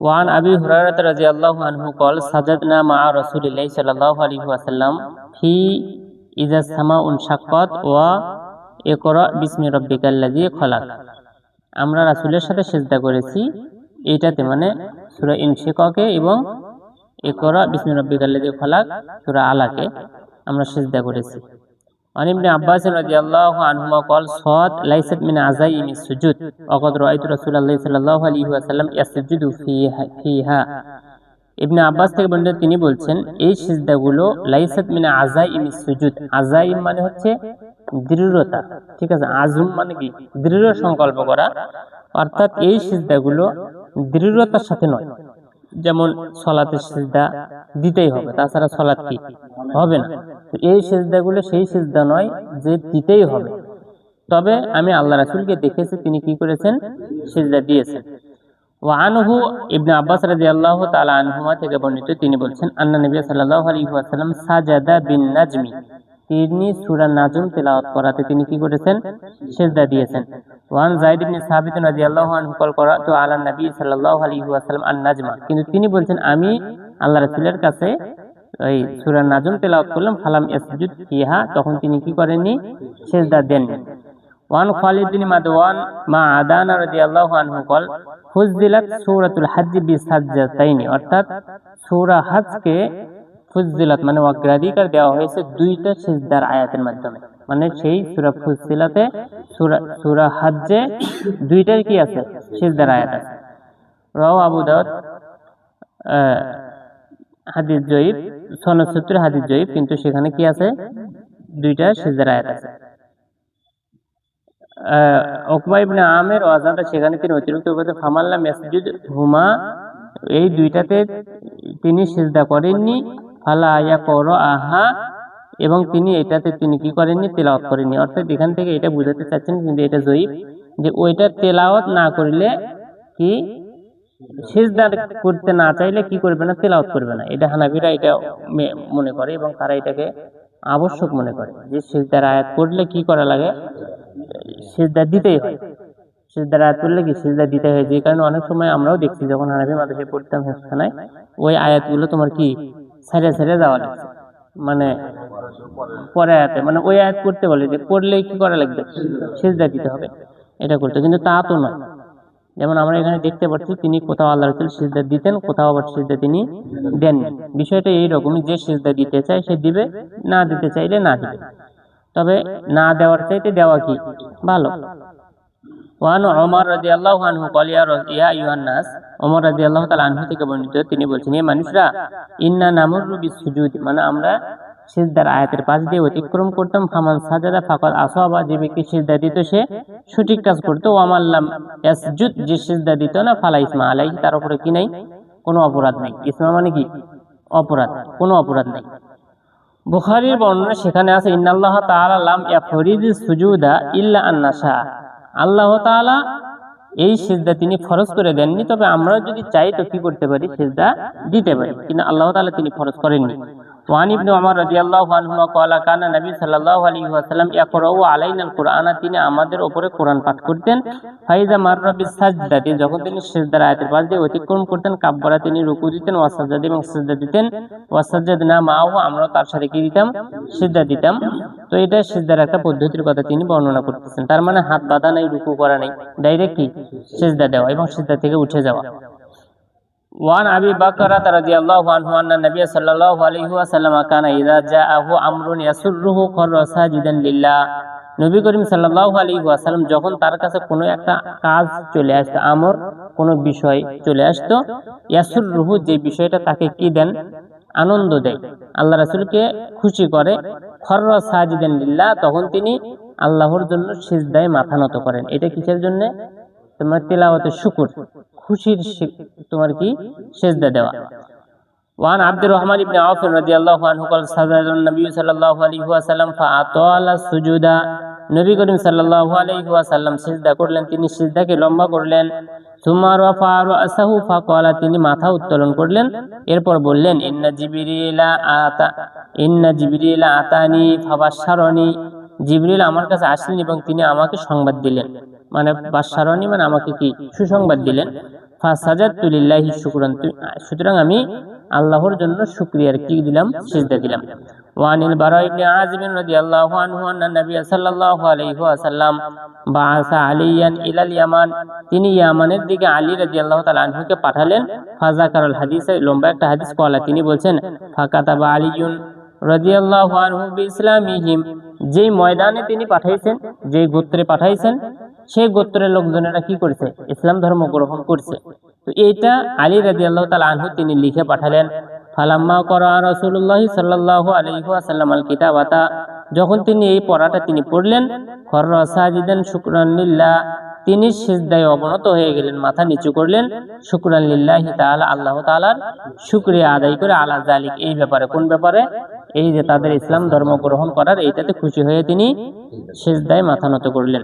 One আবি হুরায়রা রাদিয়াল্লাহু আনহু قال সাজাদনা মা রাসূলিল্লাহি সাল্লাল্লাহু আলাইহি ওয়াসাল্লাম ফি ইযা সামাউন শাক্কাত ওয়া ইকরা বিসমি রাব্বিকাল্লাযী খলাক। আমরা রাসূলের সাথে সিজদা করেছি এইটাতে, মানে সূরা ইনশিকাকে এবং ইকরা বিসমি রাব্বিকাল্লাযী খলাক সূরা আলাকে আমরা সিজদা করেছি। عن ابن عباس رضي الله عنهما قال صاد ليست من عزائم السجود وقد رأيت رسول الله صلى الله عليه وسلم يسجد فيها। ইবনে আব্বাস থেকে বর্ণিত, তিনি বলছেন এই সিজদাগুলো লাইসাত মিন আজাইমিস সুজুদ। আজাইম মানে হচ্ছে দৃঢ়তা, ঠিক আছে। আজম মানে কি? দৃঢ় সংকল্প করা। অর্থাৎ এই সিজদাগুলো দৃঢ়তার সাথে নয়। যেমন সলাতের সিজদা দিতেই হবে, তাছাড়া সলাত কি হবে না। এই সিজদাগুলো সেই সিজদা নয় যে দিতেই হবে। তবে আমি আল্লাহ রাসূলকে দেখেছি তিনি কি করেছেন, সিজদা দিয়েছেন। ওয়া আনহু ইবনে আব্বাস রাদিয়াল্লাহু তাআলা আনহুমা থেকে বর্ণিত, তিনি বলছেন আন্না নবী সাল্লাল্লাহু আলাইহি ওয়াসাল্লাম সাজাদা বিন নাজমি, তিনি সূরা নাজম তেলাওয়াত করাতে তিনি কি করেছেন, সিজদা দিয়েছেন। ওয়ান যায়েদ ইবনে সাবিত রাদিয়াল্লাহু আনহু কল করাতু আলা নবী সাল্লাল্লাহু আলাইহি ওয়াসাল্লাম আন নাজমা, কিন্তু তিনি বলছেন আমি আল্লাহ রাসূলের কাছে এই সূরা নাজম তেলাওয়াত করলাম, ফালাম ইয়াসজুদ ফিহা, তখন তিনি কি করেননি, সিজদা দেননি। ওয়ান খালিদ বিন মাদওয়ান মা আদানা রাদিয়াল্লাহু আনহু কল ফুজিলাত সূরাতুল হজ্জ বিসাজদাতাইনি, অর্থাৎ সূরা হজ্জকে ফুজিলাত মানে অগ্রাধিকার দেওয়া হয়েছে দুইটা সিজদার আয়াতের মাধ্যমে। মানে সেই সূরা ফুজিলাতে সূরা হজ্জে দুইটার কি আছে, সিজদার আয়াত আছে। রাওয়াহু আবু দাউদ, হাদিস জয়ীফ, সনদ সূত্রে হাদিস জয়ীফ, কিন্তু সেখানে কি আছে, দুইটা সিজদার আয়াত আছে। উকবা ইবনে আমির ওয়াজানটা সেখানে তিনি অতিরিক্ত বলতে ফামাল্লাম ইয়াসজুদ হুমা, এই দুইটাতে তিনি সিজদা করেননি, ফালা ইয়াকরাআহা, এবং তিনি এটাতে তিনি কি করেননি, তেলাওয়াত করেননি। অর্থাৎ এখান থেকে এটা বুঝাতে চাচ্ছেন, কিন্তু এটা জয়ীফ, যে ওইটা তেলাওয়াত না করলে কি, সিজদা করতে না চাইলে কি করবে না, তেলাওয়াত করবে না। এটা হানাফিরা এটা মনে করে এবং তারা এটাকে আবশ্যক মনে করে যে সিজদার আয়াত পড়লে কি করা লাগে, সিজদা দিতেই হয়। সিজদার আয়াত পড়লে কি সিজদা দিতে হয়। যে কারণে অনেক সময় আমরাও দেখছি যখন হানাফি মাদ্রাসায় পড়তাম হেফখানায়, ওই আয়াতগুলো তোমার কি ছেড়ে ছেড়ে যাওয়া লাগছে, মানে পরে আয়াতে মানে ওই আয়াত পড়তে বলে যে পড়লে কি করা লাগবে, সিজদা দিতে হবে, এটা করতে। কিন্তু তা তো নয়। যেমন আমরা এখানে দেখতে পাচ্ছি তিনি কোথাও আল্লাহ রাসূল সিজদা দিতেন, কোথাও আবার সিজদা তিনি দেননি। বিষয়টা এইরকমই, যে সিজদা দিতে চায় সে দিবে, না দিতে চাইলে না দিবে। তবে না দেওয়ার চাইতে দেওয়া কি ভালো। ওয়ান ওমর রাদিয়াল্লাহু আনহু ক্বাল ইয়া আইয়ুহান নাস, ওমর রাদিয়াল্লাহু তাআলা আনহু থেকে বর্ণিত, তিনি বলছেন হে মানুষরা, ইন্না নামুরু বিসুজুদ, মানে আমরা সিজদার আয়াতের পাশ দিয়ে অতিক্রম করতাম। ফামান সাজাদা ফাকাদ আসাবা, যে ব্যক্তি সিজদা দিত সে সঠিক কাজ করতো। ওয়া মাল্লাম ইয়াসজুদ, যে সিজদা দিত না, ফালা ইসমা আলাইহি, তার উপরে কি নাই, কোনো অপরাধ নাই। ইসমা মানে কি, অপরাধ, কোনো অপরাধ নাই। বুখারীর বর্ণনা সেখানে আছে ইন্নাল্লাহ তাআলা লাম ইয়াফরিযুস সুজুদা ইল্লা আন নাশা, আল্লাহ তাআলা এই সিজদা তিনি ফরজ করে দেননি, তবে আমরা যদি চাই তো কি করতে পারি, সিজদা দিতে পারি, কিন্তু আল্লাহ তাআলা তিনি ফরজ করেননি। ওয়ান ইবনে ওমর রাদিয়াল্লাহু আনহুমা ক্বালা কানা নবী সাল্লাল্লাহু আলাইহি ওয়াসাল্লাম ইয়াকরাউ আলাইনাল কুরআনা, তিনি আমাদের উপরে কোরআন পাঠ করতেন। ফাইজা মাররা বিস সাজদাতি, যখন তিনি সিজদার আয়াতের পাশ দিয়ে অতিক্রম করতেন, কাব্বারা তিনি রুকু দিতেন, ওয়া সাজদা এবং সিজদা দিতেন, ওয়া সাজদানা মাআহু, আমরা তার সাথে কি দিতাম, সিজদা দিতাম। তো এটা সিজদার একটা পদ্ধতির কথা তিনি বর্ণনা করতেছেন। তার মানে হাত বাঁধা নাই, রুকু করা নাই, ডাইরেক্ট কি সিজদা দেওয়া এবং সিজদা থেকে উঠে যাওয়া। ওয়ান আবি বাকরাহ রাদিয়াল্লাহু আনহু আন্না নবী সাল্লাল্লাহু আলাইহি ওয়াসাল্লাম কানা ইযা জাআহু আমরুন ইয়াসুররুহু খাররা সাজিদান লিল্লাহ, নবী করিম সাল্লাল্লাহু আলাইহি ওয়াসাল্লাম যখন তার কাছে কোনো একটা কাজ চলে আসতো, আমর কোনো বিষয় চলে আসতো, ইয়াসুররুহু, যে বিষয়টা তাকে কি দেন, আনন্দ দেয়, আল্লাহ রাসূলকে খুশি করে, খাররা সাজিদান লিল্লাহ, তখন তিনি আল্লাহর জন্য সিজদায় মাথা নত করেন। এটা কিসের জন্য, তোমার তিলাওয়াতের শুকর, খুশির তোমার কি সিজদা দেওয়া। ওয়ান আব্দুর রহমান ইবনে আউফ রাদিয়াল্লাহু আনহু ক্বাল সাজাদান নবী সাল্লাল্লাহু আলাইহি ওয়াসাল্লাম ফাআতালা সুজুদা, নবী করিম সাল্লাল্লাহু আলাইহি ওয়াসাল্লাম সিজদা করলেন, তিনি সিজদাকে লম্বা করলেন। সুম্মা রাফা রাসাহু ফাকালা, তিনি মাথা উত্তোলন করলেন, এরপর বললেন ইন্না জিবরিলা আতানি ফাবাশশারানি, জিবরিল আমার কাছে আসলেন এবং তিনি আমাকে সংবাদ দিলেন, মানে বাশশারানি মানে আমাকে কি সুসংবাদ দিলেন। ফাসাজাদতু লিল্লাহি শুকরান, সুতরাং আমি আল্লাহর জন্য শুকরিয়ার কি দিলাম, সিজদা দিলাম। ওয়ানিল বারা ইবনে আযিব রাদিয়াল্লাহু আনহু আন্না নবী সাল্লাল্লাহু আলাইহি ওয়াসাল্লাম বাআসা আলিয়ান ইলাল ইয়ামান, তিনি ইয়ামানের দিকে আলী রাদিয়াল্লাহু তাআলা আনহুকে পাঠালেন। ফাযাকারাল হাদিসে, লম্বা একটা হাদিস, কলা তিনি বলছেন, ফাকাতাবা আলিয়ুন রাদিয়াল্লাহু আনহু বিইসলামিহিম, যেই ময়দানে তিনি পাঠাইছেন, যেই গোত্রে পাঠাইছেন, সেই গোত্রের লোকজনেরা কি করেছে, ইসলাম ধর্ম গ্রহণ করছে। তো এইটা আলী রাদিয়াল্লাহু তাআলা আনহু তিনি লিখে পাঠালেন। ফালাম্মা করা রাসূলুল্লাহ সাল্লাল্লাহু আলাইহি ওয়াসাল্লাম আল কিতাবাতা, যখন তিনি এই পড়াটা তিনি পড়লেন, খররা সাজিদান শুকরান লিল্লাহ, তিনি সিজদায় অবনত হয়ে গেলেন, মাথা নিচু করলেন, শুকরান লিল্লাহি তাআলা, আল্লাহ তাআলার শুকরিয়া আদায় করে, আলা যালিক, এই ব্যাপারে, কোন ব্যাপারে, এই যে তাদের ইসলাম ধর্ম গ্রহণ করার, এইটাতে খুশি হয়ে তিনি সিজদায় মাথা নত করলেন।